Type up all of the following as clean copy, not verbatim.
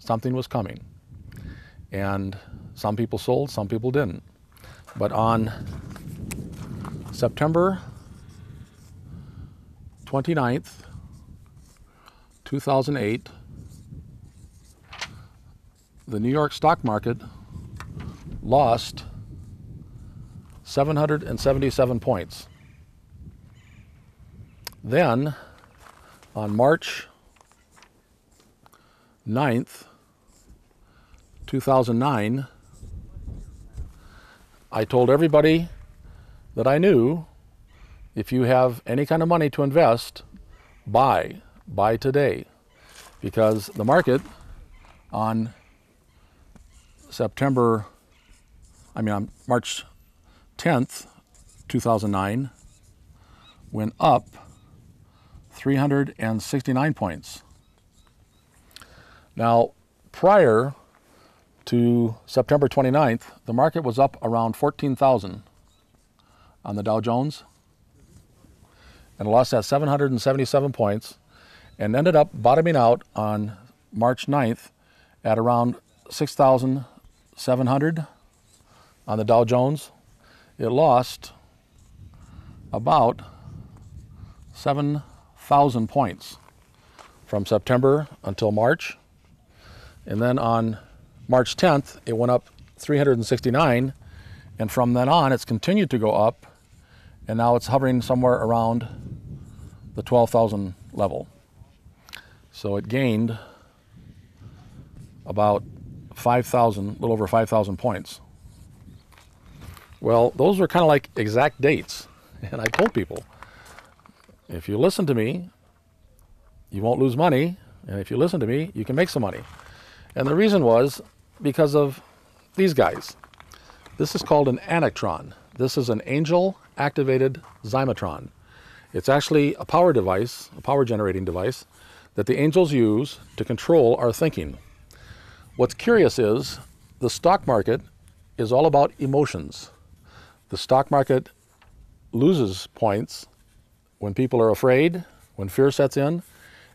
something was coming. And some people sold, some people didn't. But on September 29th, 2008, the New York stock market lost 777 points. Then, on March 9th, 2009, I told everybody that I knew, if you have any kind of money to invest, buy today. Because the market on March 10th, 2009, went up 369 points. Now, prior to September 29th, the market was up around 14,000 on the Dow Jones, and lost that 777 points, and ended up bottoming out on March 9th at around 6,700 on the Dow Jones. It lost about 7,000 points from September until March. And then on March 10th, it went up 369, and from then on, it's continued to go up, and now it's hovering somewhere around the 12,000 level. So it gained about 5,000, a little over 5,000 points. Well, those were kind of like exact dates, and I told people, if you listen to me, you won't lose money, and if you listen to me, you can make some money. And the reason was because of these guys. This is called an anactron. This is an angel-activated zymatron. It's actually a power device, a power-generating device, that the angels use to control our thinking. What's curious is the stock market is all about emotions. The stock market loses points when people are afraid, when fear sets in,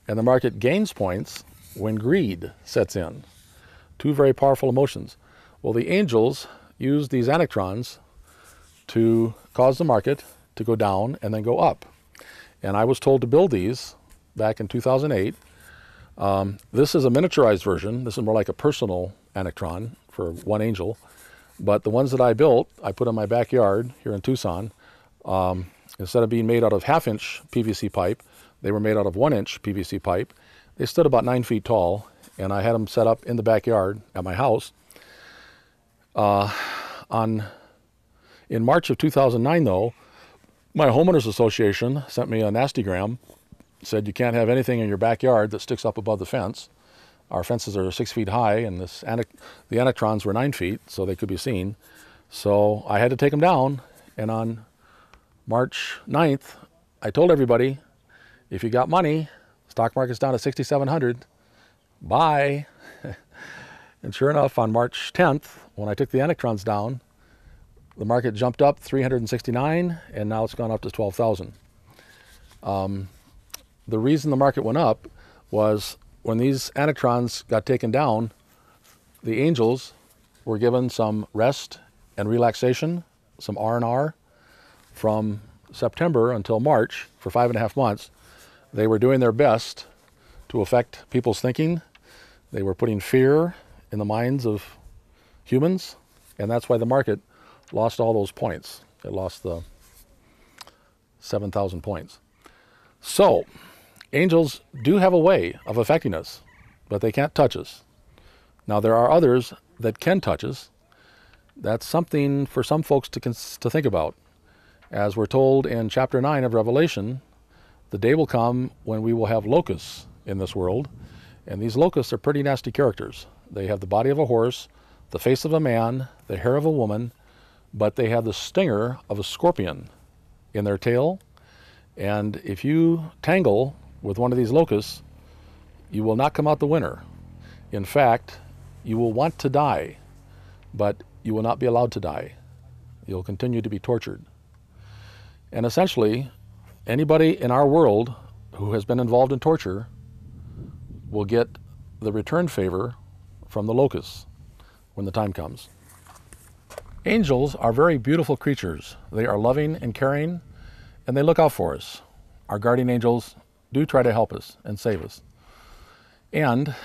and the market gains points when greed sets in. Two very powerful emotions. Well, the angels use these anactrons to cause the market to go down and then go up. And I was told to build these back in 2008. This is a miniaturized version. This is more like a personal anactron for one angel. But the ones that I built, I put in my backyard here in Tucson. Instead of being made out of half-inch PVC pipe, they were made out of 1-inch PVC pipe. They stood about 9 feet tall, and I had them set up in the backyard at my house. In March of 2009, though, my homeowners association sent me a nastygram, said you can't have anything in your backyard that sticks up above the fence. Our fences are 6 feet high, and the anactrons were 9 feet, so they could be seen. So I had to take them down, and on March 9th, I told everybody, if you got money, stock market's down to 6,700, buy. And sure enough, on March 10th, when I took the anactrons down, the market jumped up 369, and now it's gone up to 12,000. The reason the market went up was when these anactrons got taken down, the angels were given some rest and relaxation, some R&R. From September until March, for 5.5 months, they were doing their best to affect people's thinking. They were putting fear in the minds of humans, and that's why the market lost all those points. It lost the 7,000 points. So, angels do have a way of affecting us, but they can't touch us. Now, there are others that can touch us. That's something for some folks to think about. As we're told in chapter 9 of Revelation, the day will come when we will have locusts in this world, and these locusts are pretty nasty characters. They have the body of a horse, the face of a man, the hair of a woman, but they have the stinger of a scorpion in their tail. And if you tangle with one of these locusts, you will not come out the winner. In fact, you will want to die, but you will not be allowed to die. You'll continue to be tortured. And essentially, anybody in our world who has been involved in torture will get the return favor from the locusts when the time comes. Angels are very beautiful creatures. They are loving and caring, and they look out for us. Our guardian angels do try to help us and save us. And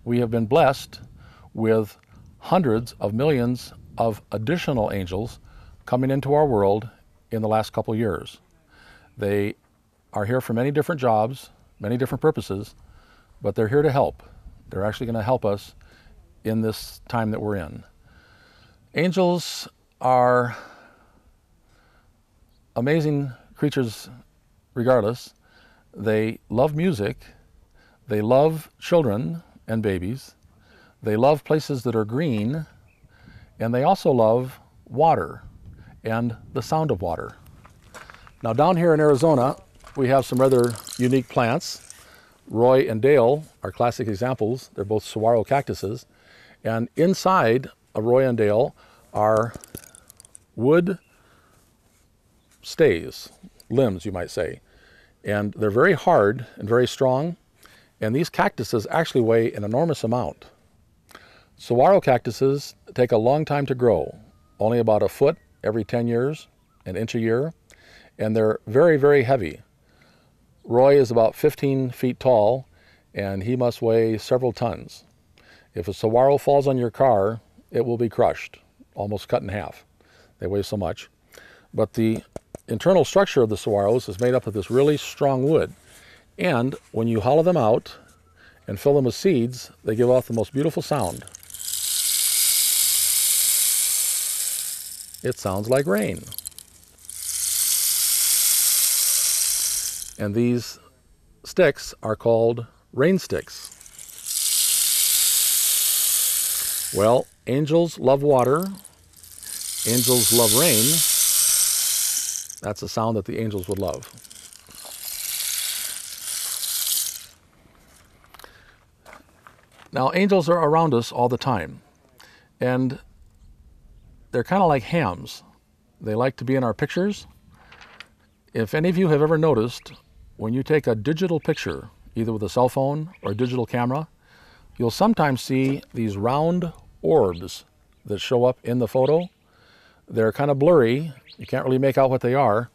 we have been blessed with hundreds of millions of additional angels coming into our world in the last couple years. They are here for many different jobs, many different purposes, but they're here to help. They're actually going to help us in this time that we're in. Angels are amazing creatures regardless. They love music, they love children and babies, they love places that are green, and they also love water and the sound of water. Now down here in Arizona, we have some rather unique plants. Roy and Dale are classic examples. They're both saguaro cactuses. And inside of Roy and Dale are wood stays, limbs you might say. And they're very hard and very strong. And these cactuses actually weigh an enormous amount. Saguaro cactuses take a long time to grow, only about a foot every 10 years, an inch a year, and they're very, very heavy. Roy is about 15 feet tall, and he must weigh several tons. If a saguaro falls on your car, it will be crushed, almost cut in half. They weigh so much. But the internal structure of the saguaros is made up of this really strong wood. And when you hollow them out and fill them with seeds, they give off the most beautiful sound. It sounds like rain. And these sticks are called rain sticks. Well, angels love water. Angels love rain. That's a sound that the angels would love. Now, angels are around us all the time. And they're kind of like hams. They like to be in our pictures. If any of you have ever noticed, when you take a digital picture, either with a cell phone or a digital camera, you'll sometimes see these round orbs that show up in the photo. They're kind of blurry. You can't really make out what they are,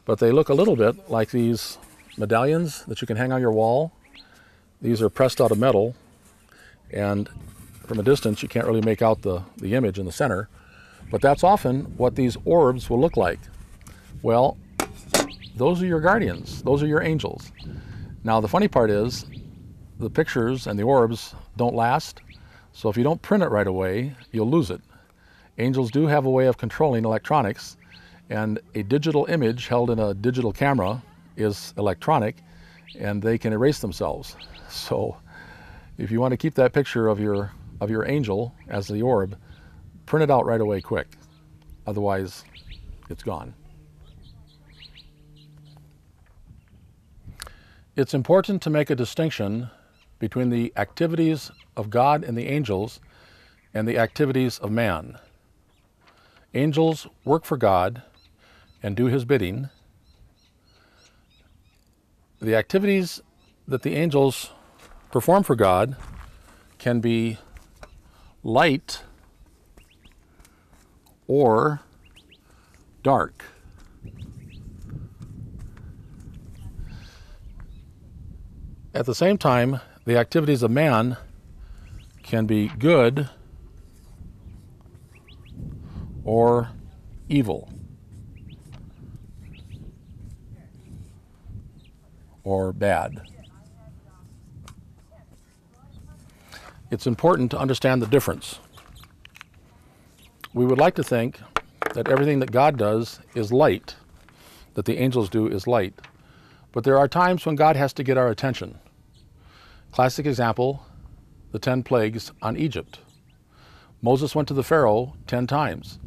but they look a little bit like these medallions that you can hang on your wall. These are pressed out of metal, and from a distance you can't really make out the image in the center. But that's often what these orbs will look like. Well, those are your guardians. Those are your angels. Now, the funny part is the pictures and the orbs don't last. So if you don't print it right away, you'll lose it. Angels do have a way of controlling electronics, and a digital image held in a digital camera is electronic, and they can erase themselves. So if you want to keep that picture of your angel as the orb, print it out right away quick. Otherwise, it's gone. It's important to make a distinction between the activities of God and the angels and the activities of man. Angels work for God and do his bidding. The activities that the angels perform for God can be light or dark. At the same time, the activities of man can be good or evil or bad. It's important to understand the difference. We would like to think that everything that God does is light, that the angels do is light. But there are times when God has to get our attention. Classic example, the 10 plagues on Egypt. Moses went to the Pharaoh 10 times.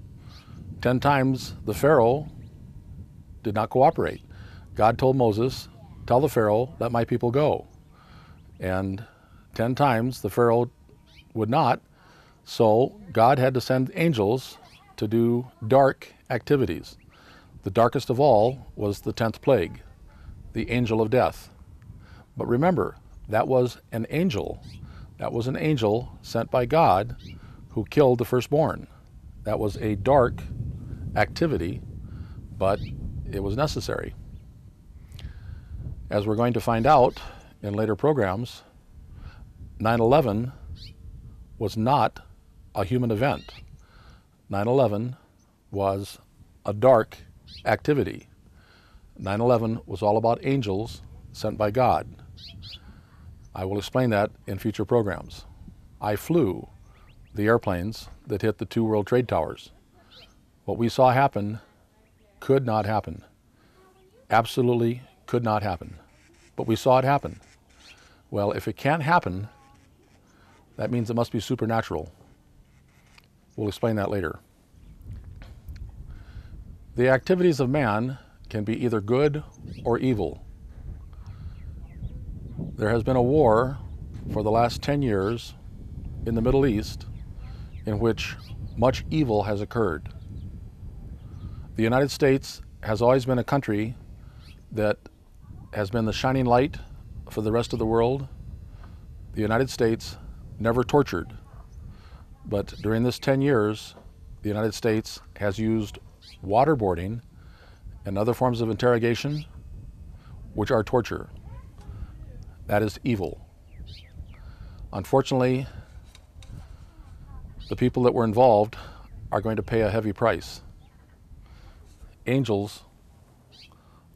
10 times the Pharaoh did not cooperate. God told Moses, tell the Pharaoh, let my people go. And 10 times the Pharaoh would not. So God had to send angels to do dark activities. The darkest of all was the 10th plague, the angel of death. But remember, that was an angel. That was an angel sent by God who killed the firstborn. That was a dark activity, but it was necessary. As we're going to find out in later programs, 9/11 was not a human event. 9/11 was a dark activity. 9/11 was all about angels sent by God. I will explain that in future programs. I flew the airplanes that hit the 2 World Trade Towers. What we saw happen could not happen. Absolutely could not happen. But we saw it happen. Well, if it can't happen, that means it must be supernatural. We'll explain that later. The activities of man can be either good or evil. There has been a war for the last 10 years in the Middle East in which much evil has occurred. The United States has always been a country that has been the shining light for the rest of the world. The United States never tortured, but during this 10 years, the United States has used waterboarding and other forms of interrogation, which are torture. That is evil. Unfortunately, the people that were involved are going to pay a heavy price. Angels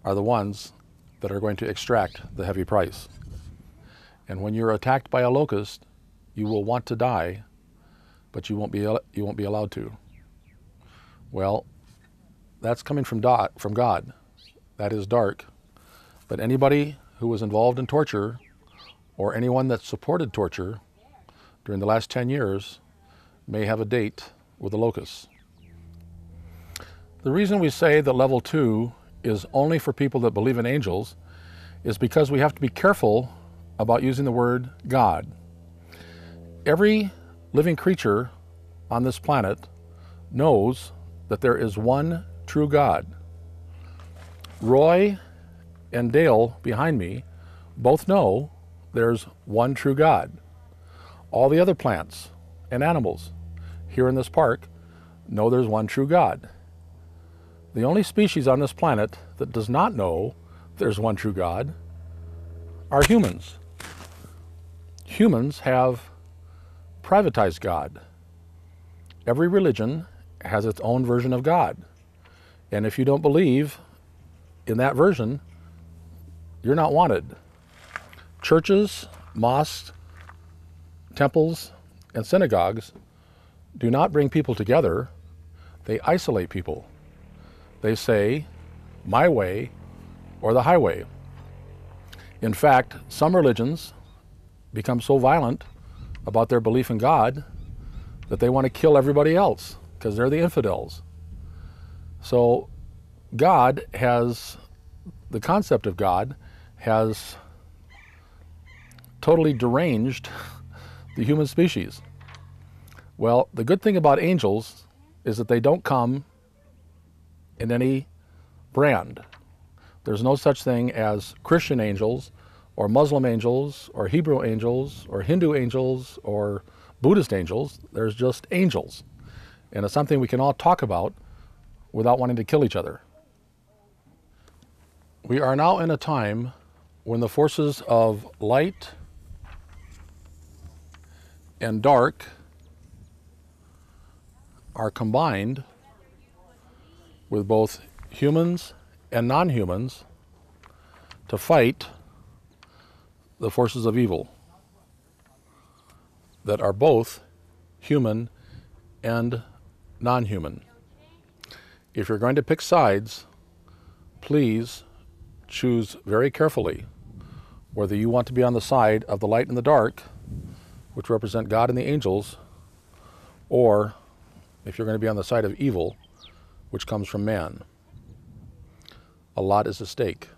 are the ones that are going to extract the heavy price. And when you're attacked by a locust, you will want to die, but you won't be allowed to. Well, that's coming from God. That is dark. But anybody who was involved in torture, or anyone that supported torture during the last 10 years, may have a date with the locusts. The reason we say that level 2 is only for people that believe in angels is because we have to be careful about using the word God. Every living creature on this planet knows that there is one true God. Roy and Dale behind me both know there's one true God. All the other plants and animals here in this park know there's one true God. The only species on this planet that does not know there's one true God are humans. Humans have privatized God. Every religion has its own version of God. And if you don't believe in that version, you're not wanted. Churches, mosques, temples, and synagogues do not bring people together. They isolate people. They say, my way or the highway. In fact, some religions become so violent about their belief in God that they want to kill everybody else because they're the infidels. So God has, the concept of God has totally deranged the human species. Well, the good thing about angels is that they don't come in any brand. There's no such thing as Christian angels or Muslim angels or Hebrew angels or Hindu angels or Buddhist angels. There's just angels. And it's something we can all talk about without wanting to kill each other. We are now in a time when the forces of light and dark are combined with both humans and non-humans to fight the forces of evil that are both human and non-human. If you're going to pick sides, please choose very carefully whether you want to be on the side of the light and the dark, which represent God and the angels, or if you're going to be on the side of evil, which comes from man. A lot is at stake.